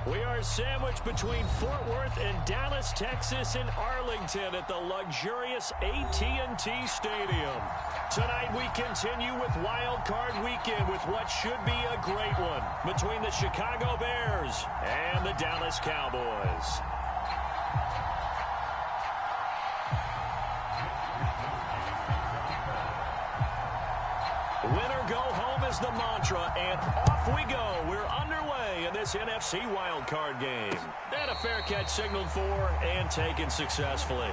We are sandwiched between Fort Worth and Dallas, Texas, and Arlington at the luxurious AT&T Stadium. Tonight we continue with Wild Card Weekend with what should be a great one between the Chicago Bears and the Dallas Cowboys. Winner go home is the mantra, and off we go. We're underway in this NFC wildcard game. And a fair catch signaled for and taken successfully.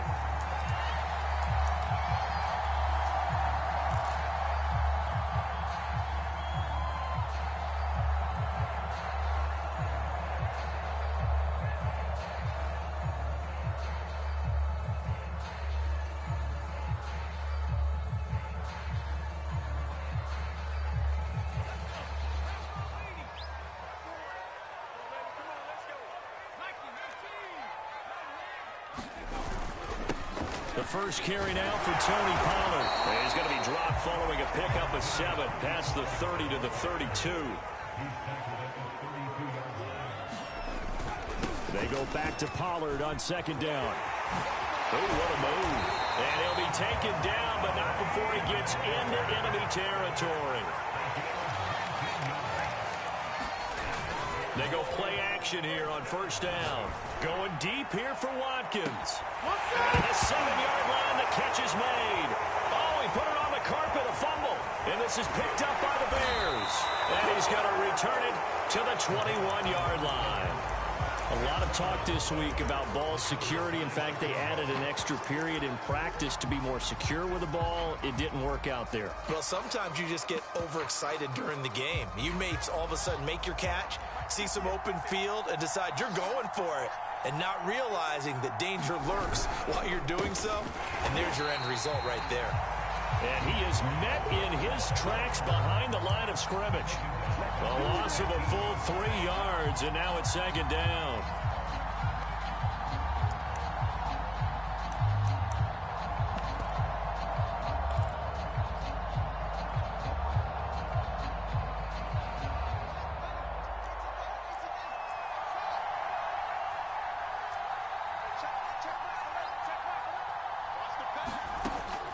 The first carry now for Tony Pollard. He's going to be dropped following a pickup of 7 past the 30 to the 32. They go back to Pollard on second down. Oh, what a move. And he'll be taken down, but not before he gets into enemy territory. They go play action here on first down. Going deep here for Watkins. And the 7-yard line, the catch is made. Oh, he put it on the carpet, a fumble. And this is picked up by the Bears. And he's going to return it to the 21-yard line. A lot of talk this week about ball security. In fact, they added an extra period in practice to be more secure with the ball. It didn't work out there. Well, sometimes you just get overexcited during the game. You may all of a sudden make your catch, see some open field, and decide you're going for it, and not realizing that danger lurks while you're doing so. And there's your end result right there. And he is met in his tracks behind the line of scrimmage. A loss of a full 3 yards, and now it's second down.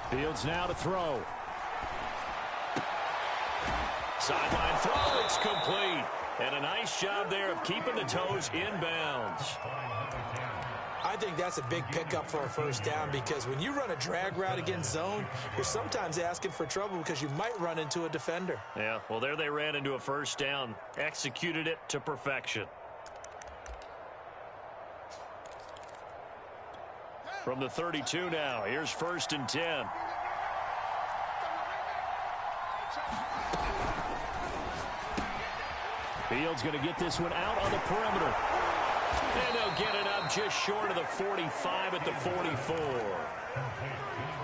Fields now to throw. Sideline throw, it's complete. And a nice job there of keeping the toes in bounds. I think that's a big pickup for a first down, because when you run a drag route against zone, you're sometimes asking for trouble because you might run into a defender. Yeah, well, there they ran into a first down. Executed it to perfection. From the 32 now, here's 1st and 10. Fields going to get this one out on the perimeter. And they'll get it up just short of the 45 at the 44.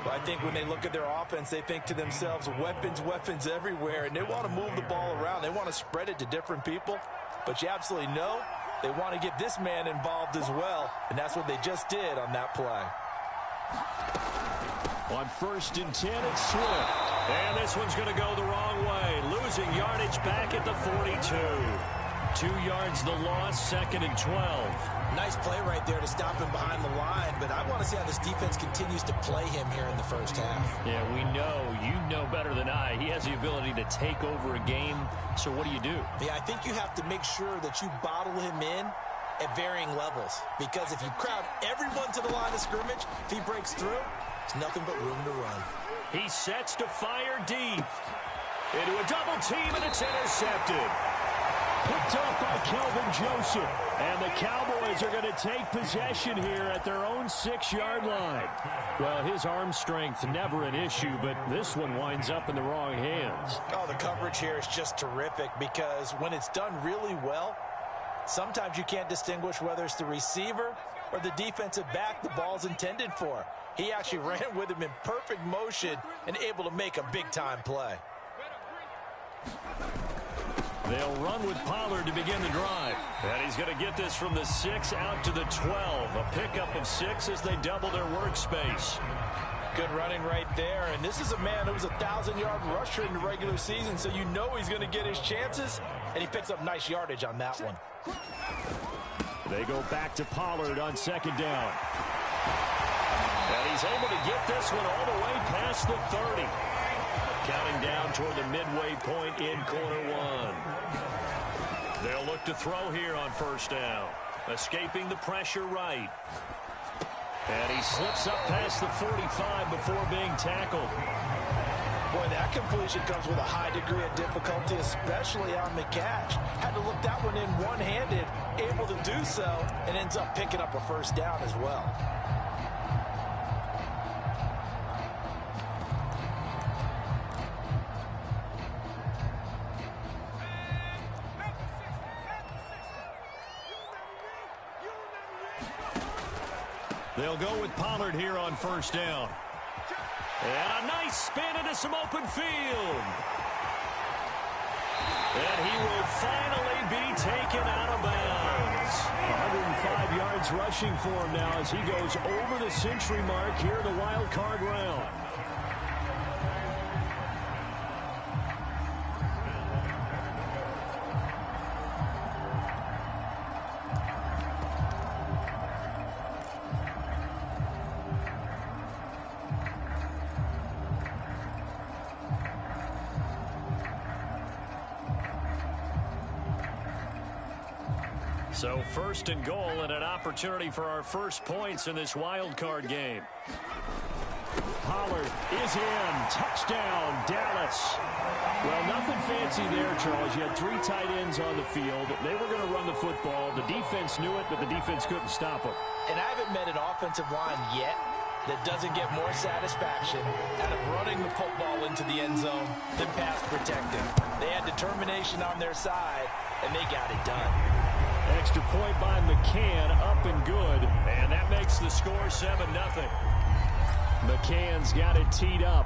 Well, I think when they look at their offense, they think to themselves, weapons, weapons everywhere, and they want to move the ball around. They want to spread it to different people. But you absolutely know they want to get this man involved as well, and that's what they just did on that play. On 1st and 10, it's Swift. And this one's going to go the wrong way. Losing yardage back at the 42. 2 yards the loss, 2nd and 12. Nice play right there to stop him behind the line, but I want to see how this defense continues to play him here in the first half. Yeah, we know. You know better than I. He has the ability to take over a game, so what do you do? Yeah, I think you have to make sure that you bottle him in at varying levels, because if you crowd everyone to the line of scrimmage, if he breaks through, there's nothing but room to run. He sets to fire deep. Into a double team, and it's intercepted. Picked up by Kelvin Joseph. And the Cowboys are going to take possession here at their own 6-yard line. Well, his arm strength, never an issue, but this one winds up in the wrong hands. Oh, the coverage here is just terrific, because when it's done really well, sometimes you can't distinguish whether it's the receiver or the defensive back the ball's intended for. He actually ran with him in perfect motion and able to make a big-time play. They'll run with Pollard to begin the drive. And he's going to get this from the 6 out to the 12. A pickup of 6 as they double their workspace. Good running right there. And this is a man who was a 1,000-yard rusher in the regular season, so you know he's going to get his chances. and he picks up nice yardage on that one. They go back to Pollard on second down. And he's able to get this one all the way past the 30. Counting down toward the midway point in quarter one. They'll look to throw here on first down. Escaping the pressure right. And he slips up past the 45 before being tackled. Boy, that completion comes with a high degree of difficulty, especially on the catch. Had to look that one in one-handed, able to do so, and ends up picking up a first down as well. They'll go with Pollard here on first down. And a nice spin into some open field. And he will finally be taken out of bounds. 105 yards rushing for him now as he goes over the century mark here in the wild card round. So first and goal and an opportunity for our first points in this wild card game. Pollard is in. Touchdown, Dallas. Well, nothing fancy there, Charles. You had 3 tight ends on the field. They were going to run the football. The defense knew it, but the defense couldn't stop them. And I haven't met an offensive line yet that doesn't get more satisfaction out of running the football into the end zone than pass protecting. They had determination on their side, and they got it done. Extra point by McCann, up and good. And that makes the score 7-0. McCann's got it teed up.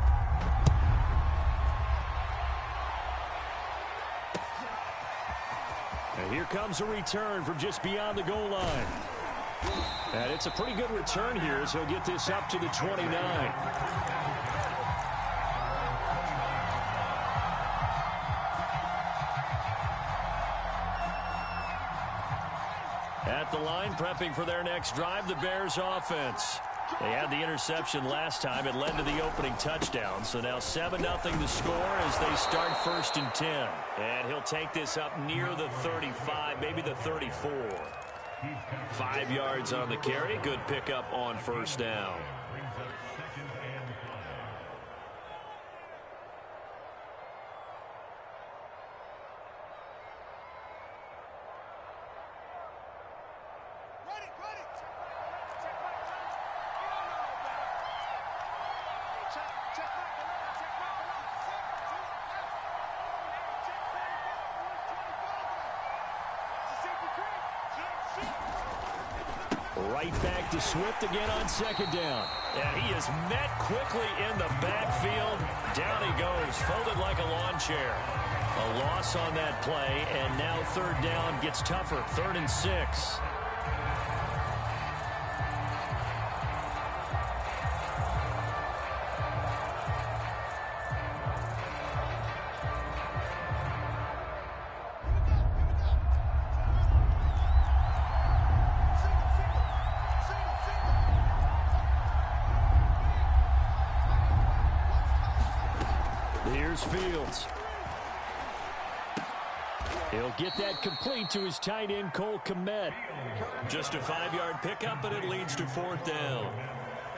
And here comes a return from just beyond the goal line. And it's a pretty good return here as he'll get this up to the 29. At the line, prepping for their next drive, the Bears offense. They had the interception last time. It led to the opening touchdown. So now 7-0 the score as they start first and 10. And he'll take this up near the 35, maybe the 34. 5 yards on the carry. Good pickup on first down. Right back to Swift again on second down. And he is met quickly in the backfield. Down he goes, folded like a lawn chair. A loss on that play, and now third down gets tougher. 3rd and 6. Here's Fields. He'll get that complete to his tight end, Cole Kmet. Just a 5-yard pickup, and it leads to 4th down.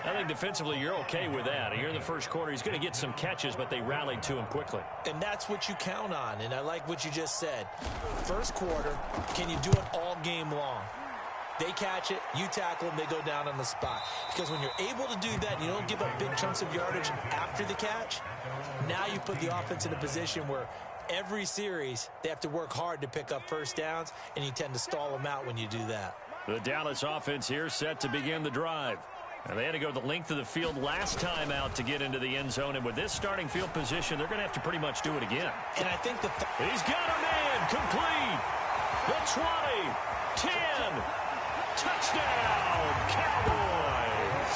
I think defensively you're okay with that. Here in the first quarter, he's going to get some catches, but they rallied to him quickly. And that's what you count on, and I like what you just said. First quarter, can you do it all game long? They catch it, you tackle them, they go down on the spot. Because when you're able to do that and you don't give up big chunks of yardage after the catch, now you put the offense in a position where every series they have to work hard to pick up first downs, and you tend to stall them out when you do that. The Dallas offense here set to begin the drive. And they had to go the length of the field last time out to get into the end zone. And with this starting field position, they're going to have to pretty much do it again. And I think he's got a man complete. The 20, 10, touchdown, Cowboys.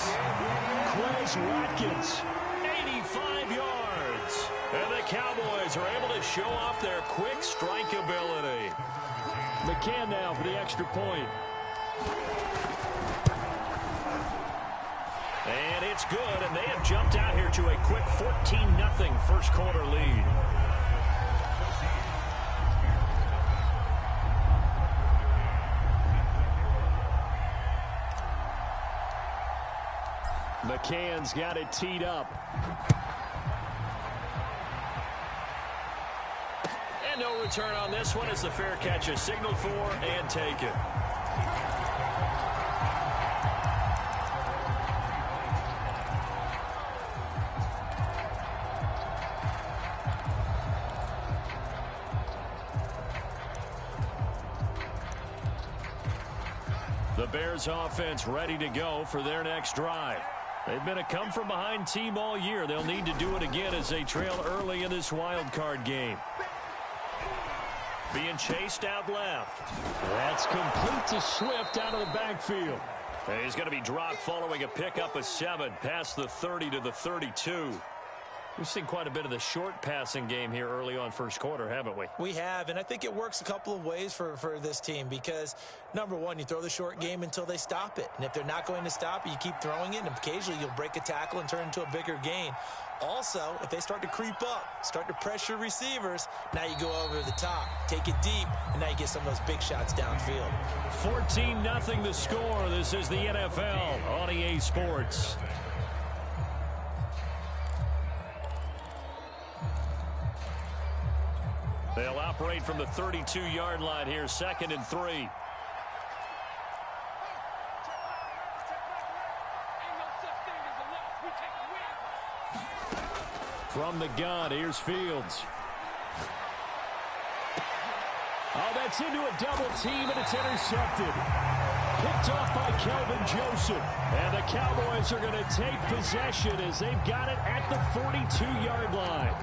Quez Watkins, 85 yards. And the Cowboys are able to show off their quick strike ability. McCann now for the extra point. And it's good, and they have jumped out here to a quick 14-0 first quarter lead. McCann's got it teed up. And no return on this one as the fair catch is signaled for and taken. The Bears offense ready to go for their next drive. They've been a come-from-behind team all year. They'll need to do it again as they trail early in this wild card game. Being chased out left. That's complete to Swift out of the backfield. And he's going to be dropped following a pickup of 7 past the 30 to the 32. We've seen quite a bit of the short passing game here early on first quarter, haven't we? We have, and I think it works a couple of ways for this team because, number one, you throw the short game until they stop it. And if they're not going to stop it, you keep throwing it, and occasionally you'll break a tackle and turn into a bigger gain. Also, if they start to creep up, start to pressure receivers, now you go over the top, take it deep, and now you get some of those big shots downfield. 14-0 the score. This is the NFL on EA Sports. They'll operate from the 32-yard line here, 2nd and 3. From the gun, here's Fields. Oh, that's into a double team, and it's intercepted. Picked off by Kelvin Joseph. And the Cowboys are going to take possession as they've got it at the 42-yard line.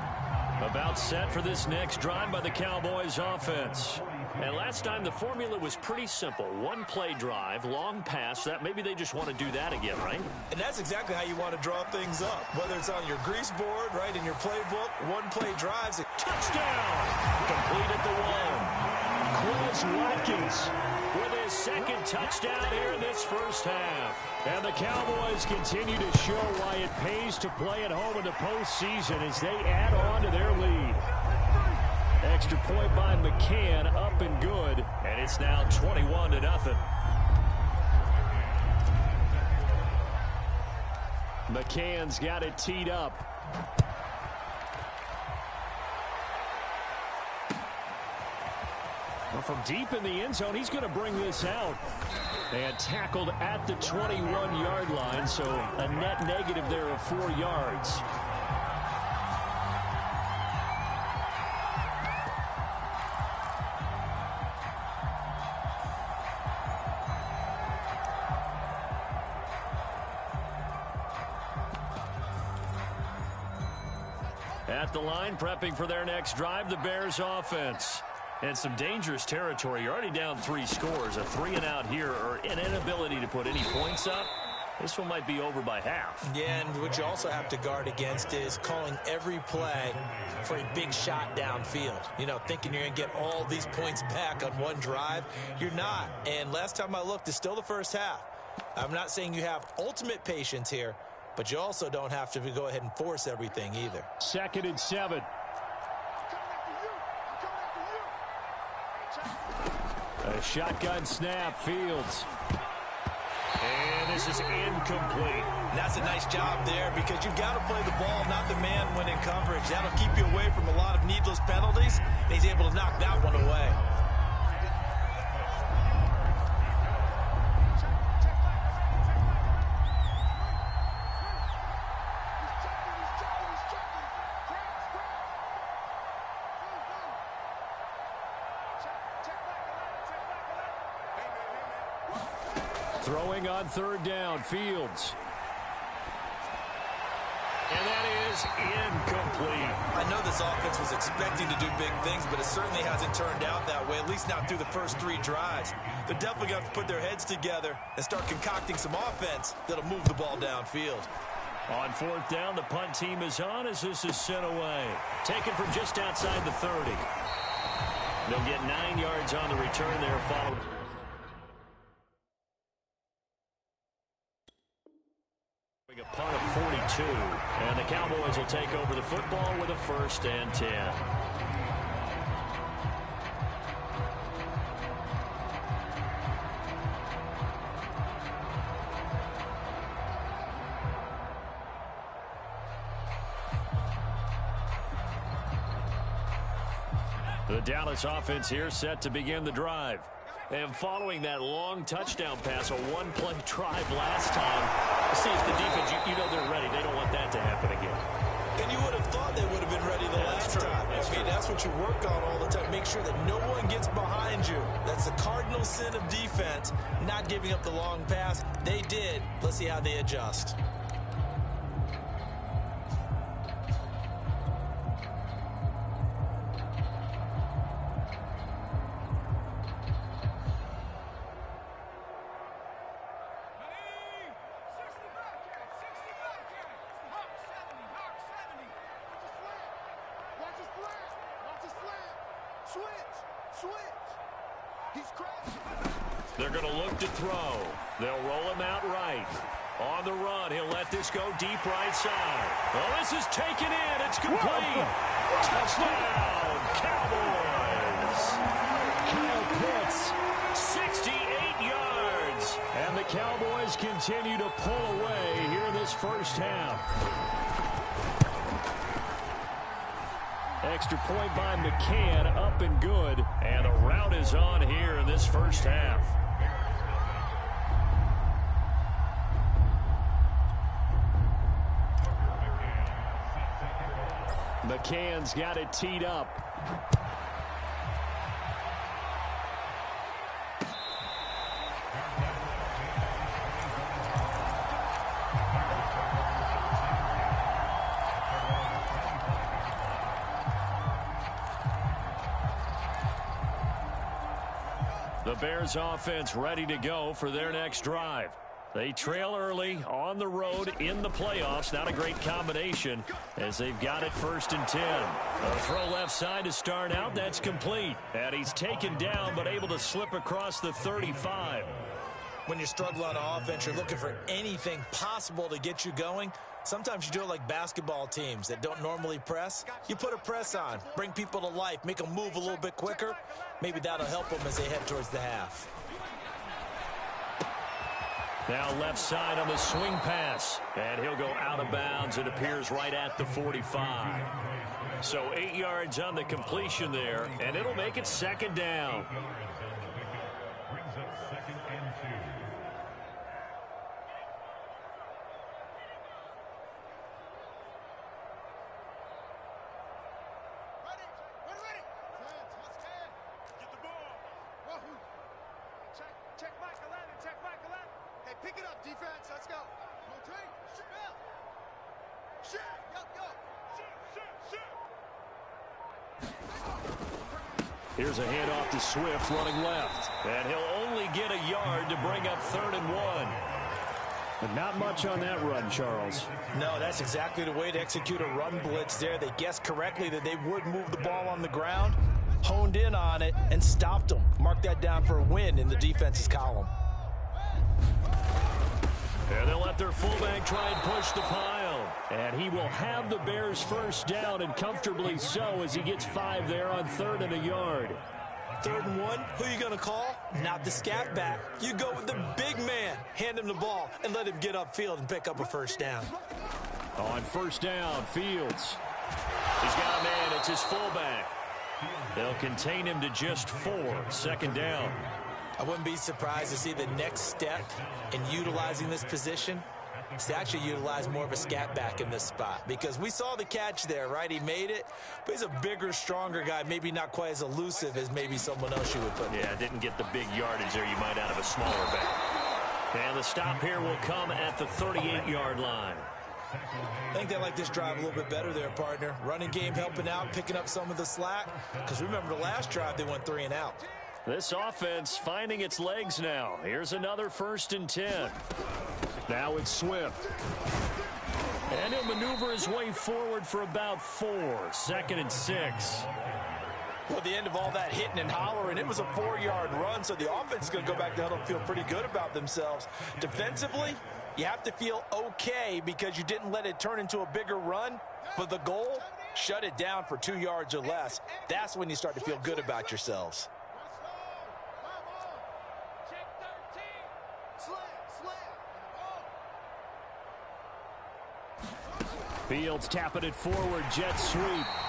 About set for this next drive by the Cowboys offense. And last time the formula was pretty simple. One play drive, long pass. That maybe they just want to do that again, right? And that's exactly how you want to draw things up. Whether it's on your grease board, right, in your playbook, one play drives. Touchdown! Complete at the 1. Quez Watkins with his 2nd touchdown here in this first half. And the Cowboys continue to show why it pays to play at home in the postseason as they add on to their lead. Extra point by McCann, up and good, and it's now 21-0. McCann's got it teed up. Well, from deep in the end zone, he's going to bring this out. And tackled at the 21-yard line, so a net negative there of 4 yards. At the line, prepping for their next drive, the Bears offense. And some dangerous territory. You're already down 3 scores. A 3-and-out here, or an inability to put any points up. This one might be over by half. Yeah, and what you also have to guard against is calling every play for a big shot downfield. You know, thinking you're going to get all these points back on one drive. You're not. And last time I looked, it's still the first half. I'm not saying you have ultimate patience here, but you also don't have to go ahead and force everything either. 2nd and 7. A shotgun snap, Fields. And this is incomplete. And that's a nice job there because you've got to play the ball, not the man when in coverage. That'll keep you away from a lot of needless penalties. And he's able to knock that one away. Throwing on 3rd down, Fields. And that is incomplete. I know this offense was expecting to do big things, but it certainly hasn't turned out that way, at least not through the first 3 drives. They're definitely going to have to put their heads together and start concocting some offense that'll move the ball downfield. On fourth down, the punt team is on as this is sent away. Taken from just outside the 30. They'll get 9 yards on the return there following. A punt of 42. And the Cowboys will take over the football with a 1st and 10. The Dallas offense here set to begin the drive. And following that long touchdown pass, a one-play drive last time, see if the defense, you know they're ready. They don't want that to happen again. And you would have thought they would have been ready the last time. That's what you work on all the time. Make sure that no one gets behind you. That's the cardinal sin of defense, not giving up the long pass. They did. Let's see how they adjust. They're going to look to throw. They'll roll him out right. On the run, he'll let this go deep right side. Oh, this is taken in. It's complete. Touchdown, Cowboys. Kyle Pitts, 68 yards. And the Cowboys continue to pull away here in this first half. Extra point by McCann, up and good. And the route is on here in this first half. McCann's got it teed up. The Bears offense ready to go for their next drive. They trail early on the road in the playoffs. Not a great combination as they've got it 1st and 10. A throw left side to start out. That's complete. And he's taken down but able to slip across the 35. When you struggle on offense, you're looking for anything possible to get you going. Sometimes you do it like basketball teams that don't normally press. You put a press on, bring people to life, make them move a little bit quicker. Maybe that'll help them as they head towards the half. Now left side on the swing pass. And he'll go out of bounds. It appears right at the 45. So 8 yards on the completion there. And it'll make it 2nd down. Here's a handoff to Swift running left. And he'll only get a yard to bring up 3rd and 1. But not much on that run, Charles. No, that's exactly the way to execute a run blitz there. They guessed correctly that they would move the ball on the ground, honed in on it, and stopped them. Mark that down for a win in the defense's column. And they'll let their fullback try and push the pile. And he will have the Bears 1st down, and comfortably so, as he gets 5 there on 3rd and a yard. 3rd and 1, who are you going to call? Not the scat back. You go with the big man. Hand him the ball and let him get upfield and pick up a 1st down. On 1st down, Fields. He's got a man. It's his fullback. They'll contain him to just 4. 2nd down. I wouldn't be surprised to see the next step in utilizing this position is to actually utilize more of a scat back in this spot, because we saw the catch there, right? He made it, but he's a bigger, stronger guy, maybe not quite as elusive as maybe someone else you would put. Yeah, didn't get the big yardage there you might out of a smaller back. And the stop here will come at the 38-yard line. I think they like this drive a little bit better there, partner. Running game helping out, picking up some of the slack, because remember the last drive they went 3 and out. This offense finding its legs now. Here's another 1st and 10. Now it's Swift. And he'll maneuver his way forward for about 4. 2nd and 6. Well, at the end of all that hitting and hollering, it was a 4-yard run, so the offense is going to go back to huddle and feel pretty good about themselves. Defensively, you have to feel okay because you didn't let it turn into a bigger run, but the goal, shut it down for 2 yards or less. That's when you start to feel good about yourselves. Fields tapping it forward, jet sweep,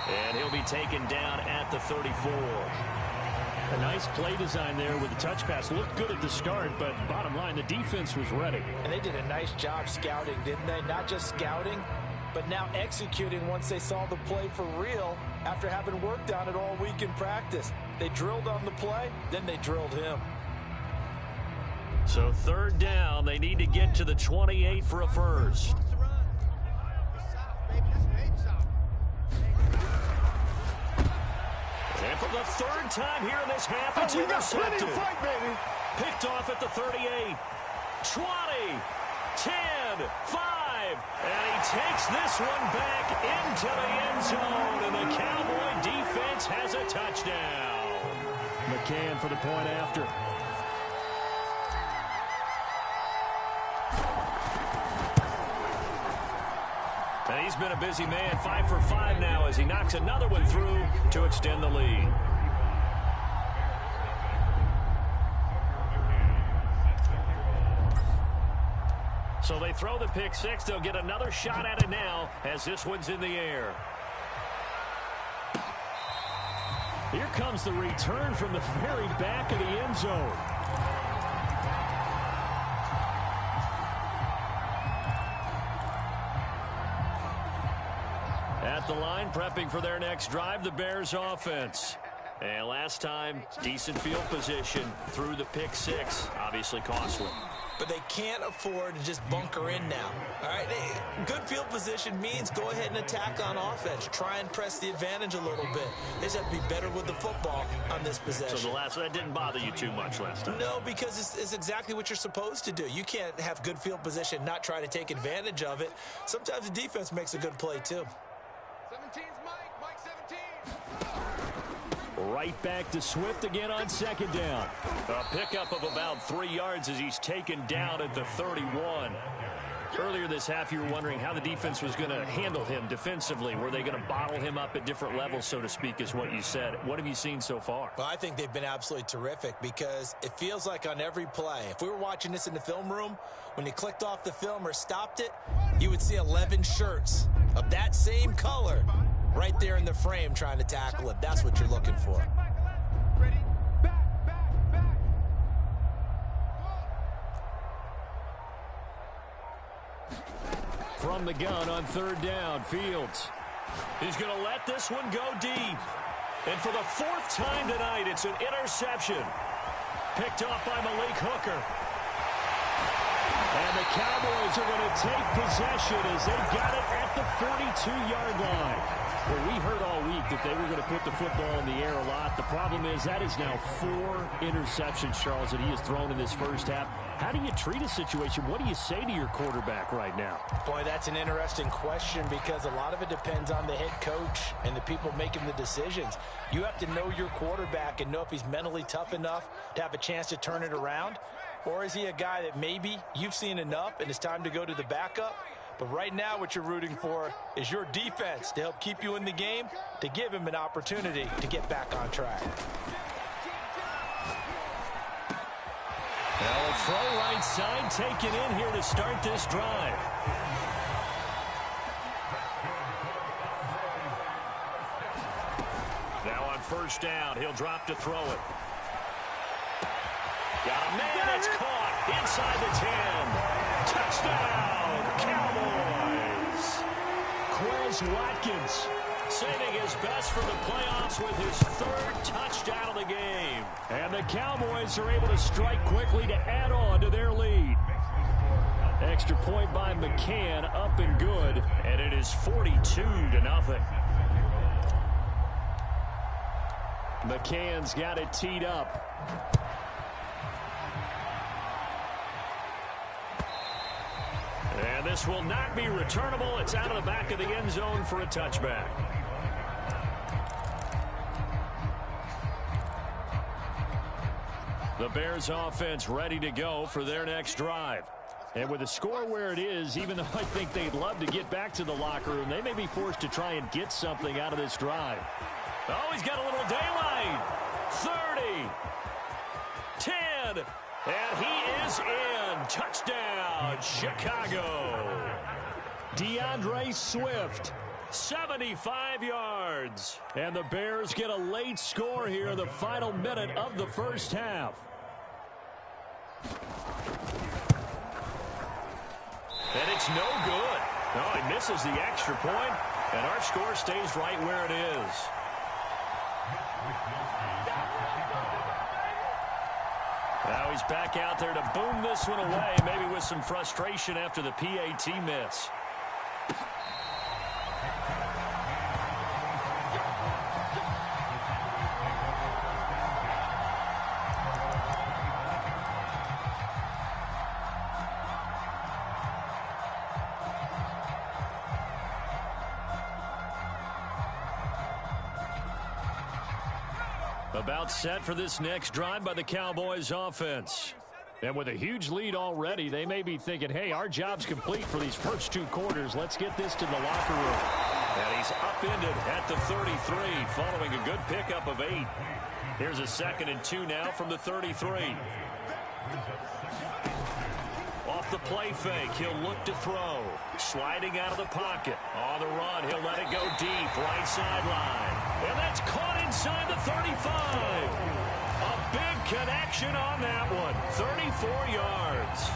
and he'll be taken down at the 34. A nice play design there with the touch pass. Looked good at the start, but bottom line, the defense was ready. And they did a nice job scouting, didn't they? Not just scouting, but now executing once they saw the play for real after having worked on it all week in practice. They drilled on the play, then they drilled him. So 3rd down, they need to get to the 28 for a first. And for the 3rd time here in this half, it's intercepted. Picked off at the 38, 20, 10, 5. And he takes this one back into the end zone. And the Cowboy defense has a touchdown. McCann for the point after. And he's been a busy man, 5 for 5 now as he knocks another one through to extend the lead. So they throw the pick 6. They'll get another shot at it now as this one's in the air. Here comes the return from the very back of the end zone. At the line, prepping for their next drive, the Bears offense. And last time, decent field position through the pick 6. Obviously costly. But they can't afford to just bunker in now. All right, good field position means go ahead and attack on offense. Try and press the advantage a little bit. They just have to be better with the football on this possession. So that didn't bother you too much last time? No, because it's exactly what you're supposed to do. You can't have good field position, not try to take advantage of it. Sometimes the defense makes a good play too. 17's Mike 17. Right back to Swift again on 2nd down. A pickup of about 3 yards as he's taken down at the 31. Earlier this half, you were wondering how the defense was going to handle him defensively. Were they going to bottle him up at different levels, so to speak, is what you said. What have you seen so far? Well, I think they've been absolutely terrific because it feels like on every play, if we were watching this in the film room, when you clicked off the film or stopped it, you would see 11 shirts of that same color right there in the frame trying to tackle it. That's what you're looking for. Ready? Back. From the gun on 3rd down, Fields. He's going to let this one go deep. And for the 4th time tonight, it's an interception. Picked off by Malik Hooker. And the Cowboys are going to take possession as they got it at the 42-yard line. Well, we heard all week that they were going to put the football in the air a lot. The problem is that is now 4 interceptions, Charles, that he has thrown in this first half. How do you treat a situation? What do you say to your quarterback right now? Boy, that's an interesting question because a lot of it depends on the head coach and the people making the decisions. You have to know your quarterback and know if he's mentally tough enough to have a chance to turn it around. Or is he a guy that maybe you've seen enough and it's time to go to the backup? But right now what you're rooting for is your defense to help keep you in the game, to give him an opportunity to get back on track. Well, a throw right side taken in here to start this drive. Now on 1st down, he'll drop to throw it. Got a man that's caught inside the 10. Touchdown, Cowboys. Quez Watkins saving his best for the playoffs with his 3rd touchdown of the game. And the Cowboys are able to strike quickly to add on to their lead. Extra point by McCann, up and good, and it is 42-0. McCann's got it teed up. And this will not be returnable. It's out of the back of the end zone for a touchback. The Bears offense ready to go for their next drive. And with the score where it is, even though I think they'd love to get back to the locker room, they may be forced to try and get something out of this drive. Oh, he's got a little daylight. 30. 10. And he is in. Touchdown, Chicago. DeAndre Swift, 75 yards. And the Bears get a late score here in the final minute of the first half. And it's no good. No, he misses the extra point, and our score stays right where it is. Now he's back out there to boom this one away, maybe with some frustration after the PAT miss. About set for this next drive by the Cowboys offense. And with a huge lead already, they may be thinking, hey, our job's complete for these first two quarters. Let's get this to the locker room. And he's upended at the 33 following a good pickup of 8. Here's a 2nd and 2 now from the 33. Off the play fake, he'll look to throw. Sliding out of the pocket. On the run, he'll let it go deep, right sideline. And that's caught inside the 35. A big connection on that one. 34 yards.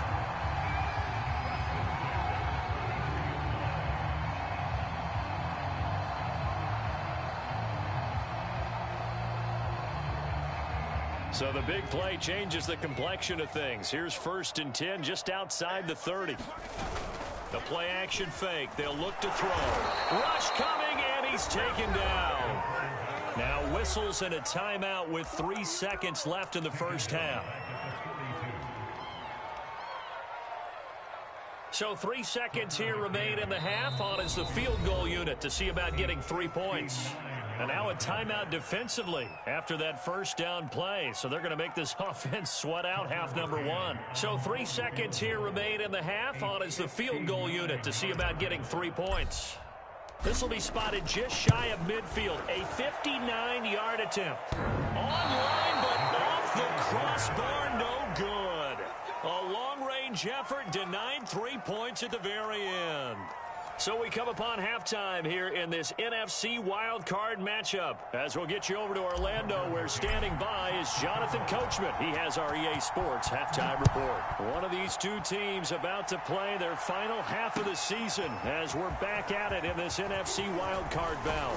So the big play changes the complexion of things. Here's 1st and 10 just outside the 30. The play action fake. They'll look to throw. Rush coming, and he's taken down. Now whistles and a timeout with 3 seconds left in the first half. So 3 seconds here remain in the half. On is the field goal unit to see about getting 3 points. And now a timeout defensively after that first down play. So they're going to make this offense sweat out half number 1. So 3 seconds here remain in the half. On is the field goal unit to see about getting 3 points. This will be spotted just shy of midfield. A 59-yard attempt. Online, but off the crossbar, no good. A long-range effort denied 3 points at the very end. So we come upon halftime here in this NFC wildcard matchup. As we'll get you over to Orlando, where standing by is Jonathan Coachman. He has our EA Sports halftime report. One of these two teams about to play their final half of the season as we're back at it in this NFC wildcard bout.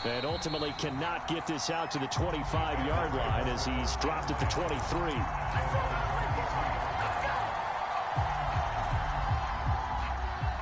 And ultimately cannot get this out to the 25-yard line as he's dropped at the 23.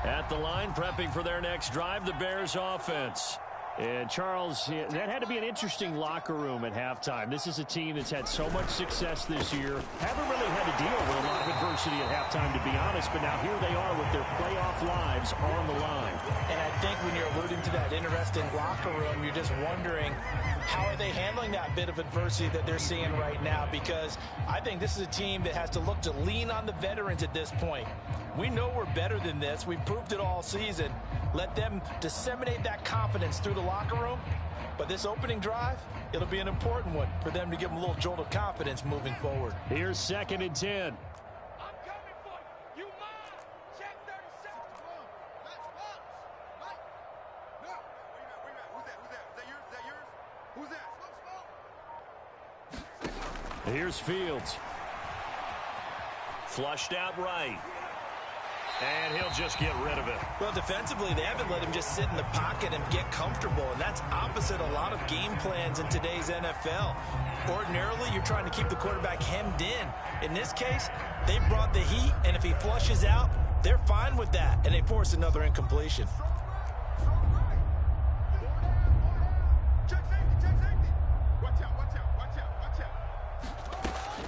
At the line, prepping for their next drive, the Bears offense. And, Charles, that had to be an interesting locker room at halftime. This is a team that's had so much success this year. Haven't really had to deal with a lot of adversity at halftime, to be honest. But now here they are with their playoff lives on the line. And I think when you're alluding to that interesting locker room, you're just wondering, how are they handling that bit of adversity that they're seeing right now? Because I think this is a team that has to look to lean on the veterans at this point. We know we're better than this. We've proved it all season. Let them disseminate that confidence through the locker room. But this opening drive, it'll be an important one for them to give them a little jolt of confidence moving forward. Here's 2nd and 10. I'm coming for you. You mine. Check 37. No. Wait a minute. Who's that? Is that yours? Who's that? Here's Fields. Flushed out right. And he'll just get rid of it. Well, defensively, they haven't let him just sit in the pocket and get comfortable, and that's opposite a lot of game plans in today's NFL. Ordinarily, you're trying to keep the quarterback hemmed in. In this case, they brought the heat, and if he flushes out, they're fine with that, and they force another incompletion. Check safety. Watch out.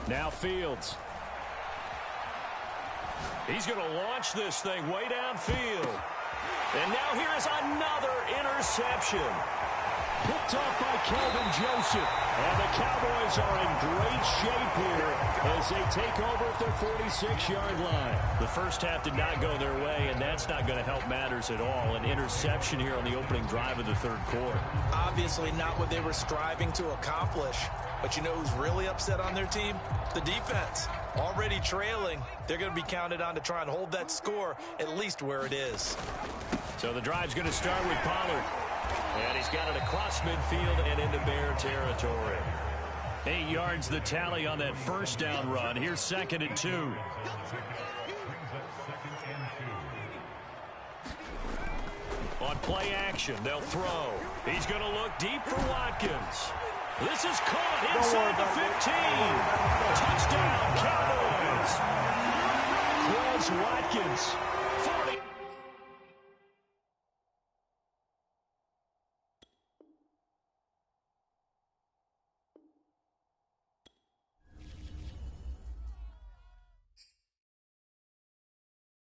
Now Fields. He's going to launch this thing way downfield. And now here is another interception. Picked off by Kelvin Joseph. And the Cowboys are in great shape here as they take over at their 46-yard line. The first half did not go their way, and that's not going to help matters at all. An interception here on the opening drive of the third quarter. Obviously not what they were striving to accomplish. But you know who's really upset on their team? The defense. Already trailing. They're going to be counted on to try and hold that score at least where it is. So the drive's going to start with Pollard. And he's got it across midfield and into Bear territory. 8 yards the tally on that first down run. Here's 2nd and 2. On play action, they'll throw. He's going to look deep for Watkins. This is caught inside the 15. Touchdown, Cowboys. Quez Watkins